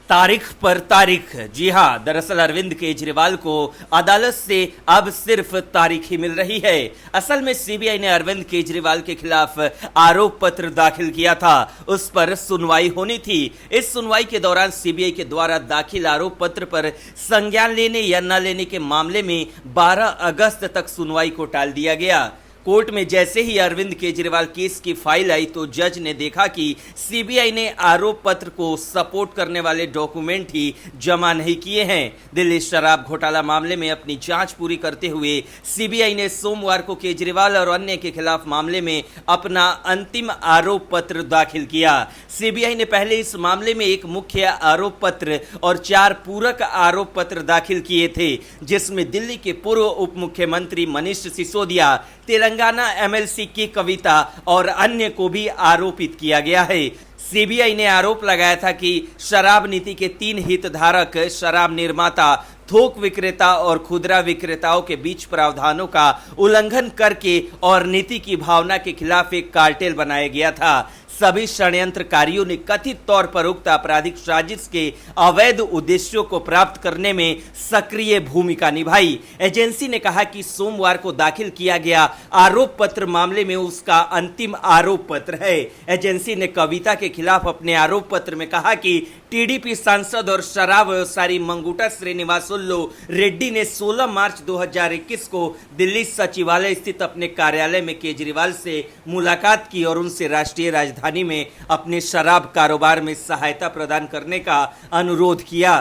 तारीख पर तारीख। जी हां, दरअसल अरविंद केजरीवाल को अदालत से अब सिर्फ तारीख ही मिल रही है। असल में सीबीआई ने अरविंद केजरीवाल के खिलाफ आरोप पत्र दाखिल किया था, उस पर सुनवाई होनी थी। इस सुनवाई के दौरान सीबीआई के द्वारा दाखिल आरोप पत्र पर संज्ञान लेने या न लेने के मामले में 12 अगस्त तक सुनवाई को टाल दिया गया। कोर्ट में जैसे ही अरविंद केजरीवाल केस की फाइल आई तो जज ने देखा कि सीबीआई ने आरोप पत्र को सपोर्ट करने वाले डॉक्यूमेंट ही जमा नहीं किए हैं। दिल्ली शराब घोटाला मामले में अपनी जांच पूरी करते हुए सीबीआई ने सोमवार को केजरीवाल और अन्य के खिलाफ मामले में अपना अंतिम आरोप पत्र दाखिल किया। सीबीआई ने पहले इस मामले में एक मुख्य आरोप पत्र और 4 पूरक आरोप पत्र दाखिल किए थे, जिसमें दिल्ली के पूर्व उप मुख्यमंत्री मनीष सिसोदिया, तेलंगाना एमएलसी की कविता और अन्य को भी आरोपित किया गया है। सीबीआई ने आरोप लगाया था कि शराब नीति के 3 हितधारक शराब निर्माता, थोक विक्रेता और खुदरा विक्रेताओं के बीच प्रावधानों का उल्लंघन करके और नीति की भावना के खिलाफ एक कार्टेल बनाया गया था। सभी षड्यंत्रकारियों ने कथित तौर पर उक्त आपराधिक साजिश के अवैध उद्देश्यों को प्राप्त करने में सक्रिय भूमिका निभाई। एजेंसी ने कहा कि सोमवार को दाखिल किया गया आरोप पत्र मामले में उसका अंतिम आरोप पत्र है। एजेंसी ने कविता के खिलाफ अपने आरोप पत्र में कहा कि टीडीपी सांसद और शराब व्यवसायी मंगुटा श्रीनिवासुलु रेड्डी ने 16 मार्च 2021 को दिल्ली सचिवालय स्थित अपने कार्यालय में केजरीवाल से मुलाकात की और उनसे राष्ट्रीय राजधानी में अपने शराब कारोबार में सहायता प्रदान करने का अनुरोध किया,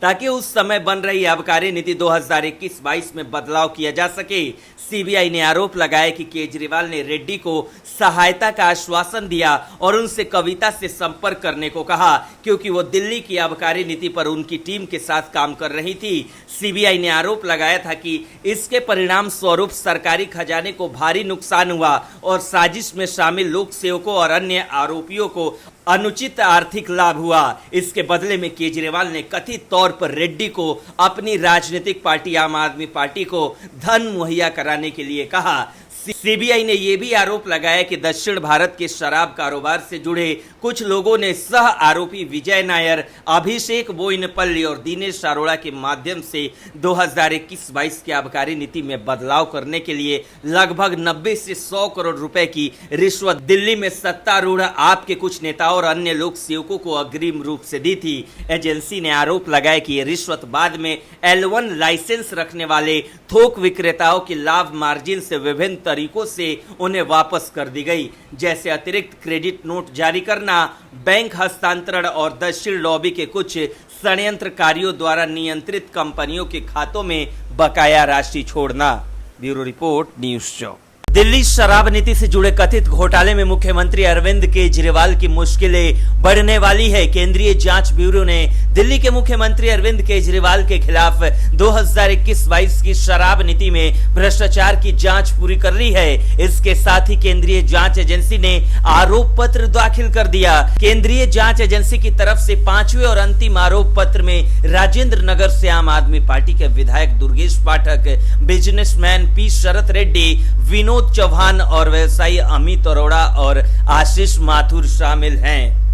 ताकि उस समय बन रही आबकारी नीति 2021-22 में बदलाव किया जा सके। सीबीआई ने आरोप लगाया कि केजरीवाल ने रेड्डी को सहायता का आश्वासन दिया और उनसे कविता से संपर्क करने को कहा, क्योंकि वो दिल्ली की आबकारी नीति पर उनकी टीम के साथ काम कर रही थी। सीबीआई ने आरोप लगाया था कि इसके परिणाम स्वरूप सरकारी खजाने को भारी नुकसान हुआ और साजिश में शामिल लोक सेवकों और अन्य आरोपियों को अनुचित आर्थिक लाभ हुआ। इसके बदले में केजरीवाल ने कथित तौर पर रेड्डी को अपनी राजनीतिक पार्टी आम आदमी पार्टी को धन मुहैया कराने के लिए कहा। सीबीआई ने यह भी आरोप लगाया कि दक्षिण भारत के शराब कारोबार से जुड़े कुछ लोगों ने सह आरोपी विजय नायर, अभिषेक बोइनपल्ली और दिनेश अरोड़ा के माध्यम से 2021-22 की आबकारी नीति में बदलाव करने के लिए लगभग 90 से 100 करोड़ रुपए की रिश्वत दिल्ली में सत्तारूढ़ आप के कुछ नेताओं और अन्य लोक सेवकों को अग्रिम रूप से दी थी। एजेंसी ने आरोप लगाया कि यह रिश्वत बाद में L1 लाइसेंस रखने वाले थोक विक्रेताओं के लाभ मार्जिन से विभिन्न तरीकों से उन्हें वापस कर दी गई, जैसे अतिरिक्त क्रेडिट नोट जारी करना, बैंक हस्तांतरण और दक्षिण लॉबी के कुछ षड्यंत्रकारियों द्वारा नियंत्रित कंपनियों के खातों में बकाया राशि छोड़ना। ब्यूरो रिपोर्ट, न्यूज़ चौक। दिल्ली शराब नीति से जुड़े कथित घोटाले में मुख्यमंत्री अरविंद केजरीवाल की मुश्किलें बढ़ने वाली है। केंद्रीय जांच ब्यूरो ने दिल्ली के मुख्यमंत्री अरविंद केजरीवाल के खिलाफ 2021-22 की शराब नीति में भ्रष्टाचार की जांच पूरी कर ली है। इसके साथ ही केंद्रीय जांच एजेंसी ने आरोप पत्र दाखिल कर दिया। केंद्रीय जांच एजेंसी की तरफ से 5वें और अंतिम आरोप पत्र में राजेंद्र नगर से आम आदमी पार्टी के विधायक दुर्गेश पाठक, बिजनेसमैन पी शरत रेड्डी, विनोद चौहान और व्यवसायी अमित अरोड़ा और आशीष माथुर शामिल हैं।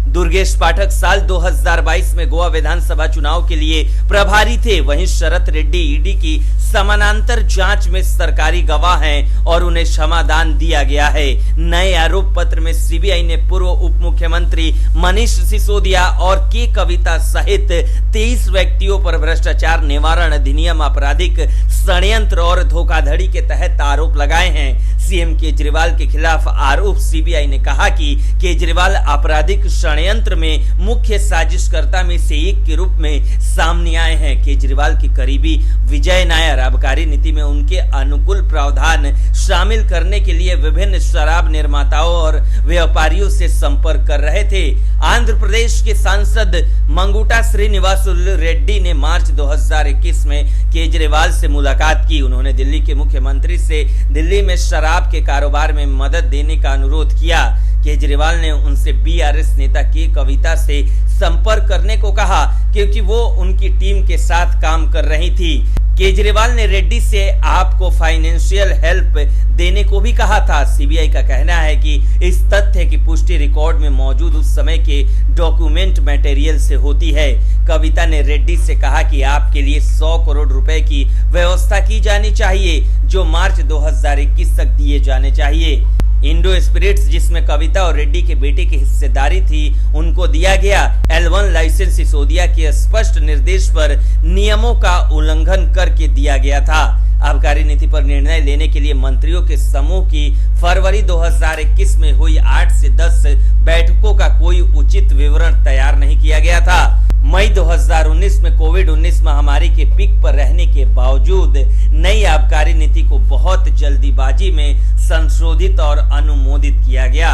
दुर्गेश पाठक साल 2022 में गोवा विधानसभा चुनाव के लिए प्रभारी थे। वहीं शरत रेड्डी ईडी की समानांतर जांच में सरकारी गवाह हैं और उन्हें क्षमादान दिया गया है। नए आरोप पत्र में सीबीआई ने पूर्व उप मुख्यमंत्री मनीष सिसोदिया और के कविता सहित 23 व्यक्तियों पर भ्रष्टाचार निवारण अधिनियम, आपराधिक षड्यंत्र और धोखाधड़ी के तहत आरोप लगाए हैं। सीएम केजरीवाल के खिलाफ आरोप। सीबीआई ने कहा कि केजरीवाल आपराधिक षड्यंत्र में मुख्य साजिशकर्ता में से एक के रूप में सामने आए हैं। केजरीवाल के करीबी विजय नायर आबकारी नीति में उनके अनुकूल प्रावधान शामिल करने के लिए विभिन्न शराब निर्माताओं और व्यापारियों से संपर्क कर रहे थे। आंध्र प्रदेश के सांसद मंगुटा श्रीनिवासुलु रेड्डी ने मार्च 2021 में केजरीवाल से मुलाकात की। उन्होंने दिल्ली के मुख्यमंत्री से दिल्ली में शराब के कारोबार में मदद देने का अनुरोध किया। केजरीवाल ने उनसे बीआरएस नेता के कविता से संपर्क करने को कहा, क्योंकि वो उनकी टीम के साथ काम कर रही थी। केजरीवाल ने रेड्डी से आपको फाइनेंशियल हेल्प देने को भी कहा था। सीबीआई का कहना है कि इस तथ्य की पुष्टि रिकॉर्ड में मौजूद उस समय के डॉक्यूमेंट मटेरियल से होती है। कविता ने रेड्डी से कहा कि आपके लिए 100 करोड़ रुपए की व्यवस्था की जानी चाहिए, जो मार्च 2021 तक दिए जाने चाहिए। इंडो स्पिरिट्स, जिसमें कविता और रेड्डी के बेटे की हिस्सेदारी थी, उनको दिया गया L1 लाइसेंस सिसोदिया के स्पष्ट निर्देश पर नियमों का उल्लंघन करके दिया गया था। आबकारी नीति पर निर्णय लेने के लिए मंत्रियों के समूह की फरवरी 2021 में हुई 8 से 10 बैठकों का कोई उचित विवरण तैयार नहीं किया गया था। मई 2019 में कोविड-19 महामारी के पीक पर रहने के बावजूद नई आबकारी नीति को बहुत जल्दीबाजी में संशोधित और अनुमोदित किया गया।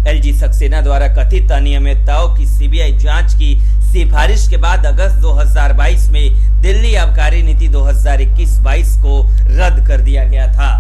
एलजी सक्सेना द्वारा कथित अनियमितताओं की सीबीआई जांच की सिफारिश के बाद अगस्त 2022 में दिल्ली आबकारी नीति 2021-22 को रद्द कर दिया गया था।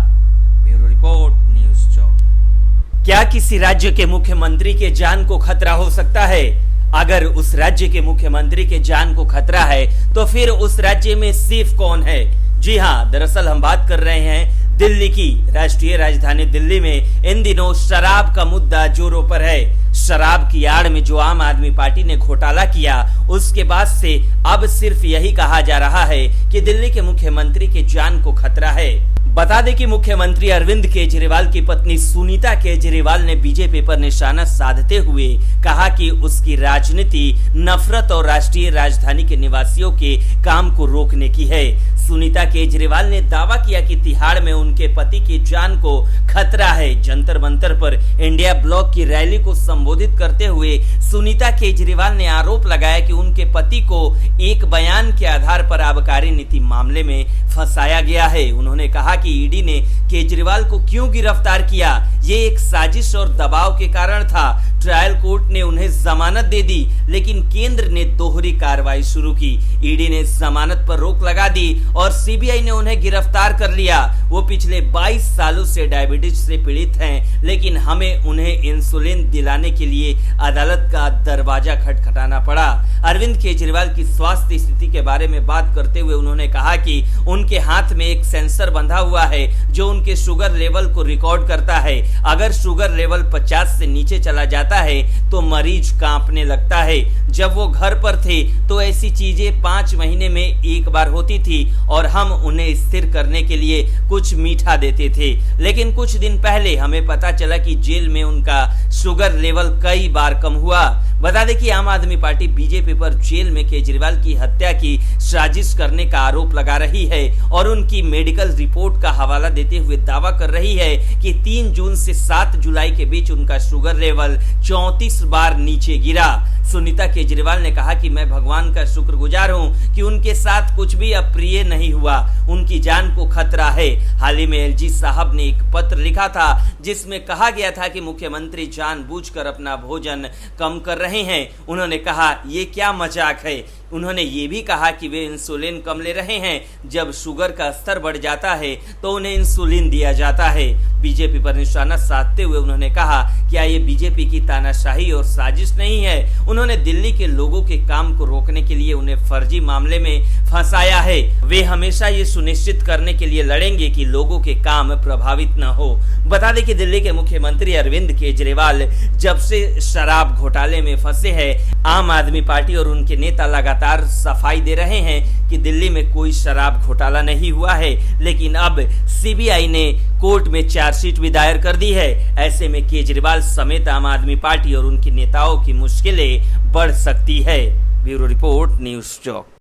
ब्यूरो रिपोर्ट, न्यूज़ चौक। क्या किसी राज्य के मुख्यमंत्री के जान को खतरा हो सकता है? अगर उस राज्य के मुख्यमंत्री के जान को खतरा है तो फिर उस राज्य में सेफ कौन है? जी हाँ, दरअसल हम बात कर रहे हैं दिल्ली की। राष्ट्रीय राजधानी दिल्ली में इन दिनों शराब का मुद्दा जोरों पर है। शराब की आड़ में जो आम आदमी पार्टी ने घोटाला किया, उसके बाद से अब सिर्फ यही कहा जा रहा है कि दिल्ली के मुख्यमंत्री के जान को खतरा है। बता दें कि मुख्यमंत्री अरविंद केजरीवाल की पत्नी सुनीता केजरीवाल ने बीजेपी पर निशाना साधते हुए कहा कि उसकी राजनीति नफरत और राष्ट्रीय राजधानी के निवासियों के काम को रोकने की है। सुनीता केजरीवाल ने दावा किया कि तिहाड़ में उनके पति की जान को खतरा है। जंतर मंतर पर इंडिया ब्लॉक की रैली को संबोधित करते हुए सुनीता केजरीवाल ने आरोप लगाया कि उनके पति को एक बयान के आधार पर आबकारी नीति मामले में फंसाया गया है। उन्होंने कहा कि ईडी ने केजरीवाल को क्यों गिरफ्तार किया, ये एक साजिश और दबाव के कारण था। ट्रायल कोर्ट ने उन्हें जमानत दे दी, लेकिन केंद्र ने दोहरी कार्रवाई शुरू की। ईडी ने जमानत पर रोक लगा दी और सीबीआई ने उन्हें गिरफ्तार कर लिया। वो पिछले 22 सालों से डायबिटीज से पीड़ित हैं, लेकिन हमें उन्हें इंसुलिन दिलाने के लिए अदालत का दरवाजा खटखटाना पड़ा। अरविंद केजरीवाल की स्वास्थ्य स्थिति के बारे में बात करते हुए उन्होंने कहा कि उनके हाथ में एक सेंसर बंधा हुआ है जो उनके शुगर लेवल को रिकॉर्ड करता है। अगर शुगर लेवल 50 से नीचे चला जाता है तो मरीज कांपने लगता है। जब वो घर पर थे तो ऐसी चीजें 5 महीने में एक बार होती थी और हम उन्हें स्थिर करने के लिए कुछ मीठा देते थे। लेकिन कुछ दिन पहले हमें पता चला कि जेल में उनका शुगर लेवल कई बार कम हुआ। बता दें कि आम आदमी पार्टी बीजेपी पर जेल में केजरीवाल की हत्या की साजिश करने का आरोप लगा रही है और उनकी मेडिकल रिपोर्ट का हवाला देते हुए दावा कर रही है कि 3 जून से 7 जुलाई के बीच उनका शुगर लेवल 34 बार नीचे गिरा। सुनीता केजरीवाल ने कहा कि मैं भगवान का शुक्रगुजार हूं कि उनके साथ कुछ भी अप्रिय नहीं हुआ, उनकी जान को खतरा है। हाल ही में एलजी साहब ने एक पत्र लिखा था जिसमें कहा गया था कि मुख्यमंत्री जानबूझकर अपना भोजन कम कर रहे हैं। उन्होंने कहा ये क्या मजाक है। उन्होंने ये भी कहा कि वे इंसुलिन कम ले रहे हैं। जब शुगर का स्तर बढ़ जाता है तो उन्हें इंसुलिन दिया जाता है। बीजेपी पर निशाना साधते हुए उन्होंने कहा क्या ये बीजेपी की तानाशाही और साजिश नहीं है? उन्होंने दिल्ली के लोगों के काम को रोकने के लिए उन्हें फर्जी मामले में फंसाया है। वे हमेशा ये सुनिश्चित करने के लिए लड़ेंगे कि लोगों के काम प्रभावित न हो। बता दें कि दिल्ली के मुख्यमंत्री अरविंद केजरीवाल जब से शराब घोटाले में फंसे हैं, आम आदमी पार्टी और उनके नेता लगातार सफाई दे रहे हैं कि दिल्ली में कोई शराब घोटाला नहीं हुआ है। लेकिन अब सीबीआई ने कोर्ट में चार्जशीट भी दायर कर दी है। ऐसे में केजरीवाल समेत आम आदमी पार्टी और उनके नेताओं की मुश्किलें बढ़ सकती है। ब्यूरो रिपोर्ट, न्यूज़ चौक।